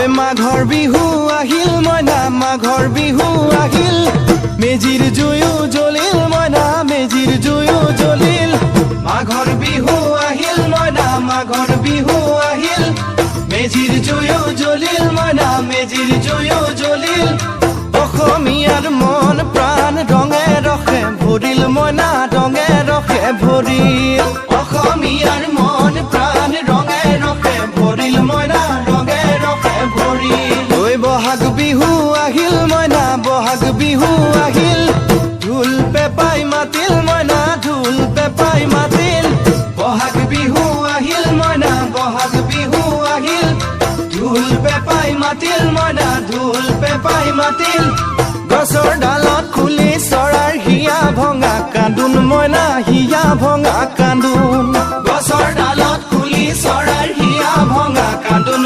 মাঘৰ বিহু আহিল মইনা মাঘৰ বিহু আহিল মেজিৰ জুয়ো জ্বলিল মইনা মেজিৰ জুয়ো জ্বলিল মাঘৰ বিহু আহিল মইনা মাঘৰ বিহু আহিল মেজিৰ জুয়ো জ্বলিল মইনা মেজিৰ জুয়ো জ্বলিল অসমীয়াৰ মন প্ৰাণ ৰঙে ৰসে ভৰিল মইনা ৰঙে ৰসে ভৰিল অসমীয়াৰ মন প্ৰাণ ৰঙে ৰসে ভৰিল মইনা ৰঙে ৰসে ভৰিল ঐ বহাগ বিহু আহিল মইনা বহাগ বিহু আহিল ঢোল পেপাই মাতিল মইনা ঢোল পেপাই মাতিল বহাগ বিহু আহিল মইনা বহাগ বিহু আহিল ঢোল পেপাই মাতিল মইনা ঢোল পেপাই মাতিল গছৰ ডালত খুলি চৰাৰ হিয়া ভঙা কান্দোন মইনা হিয়া ভঙা কান্দোন গছৰ ডালত খুলি চৰাৰ হিয়া ভঙা কান্দোন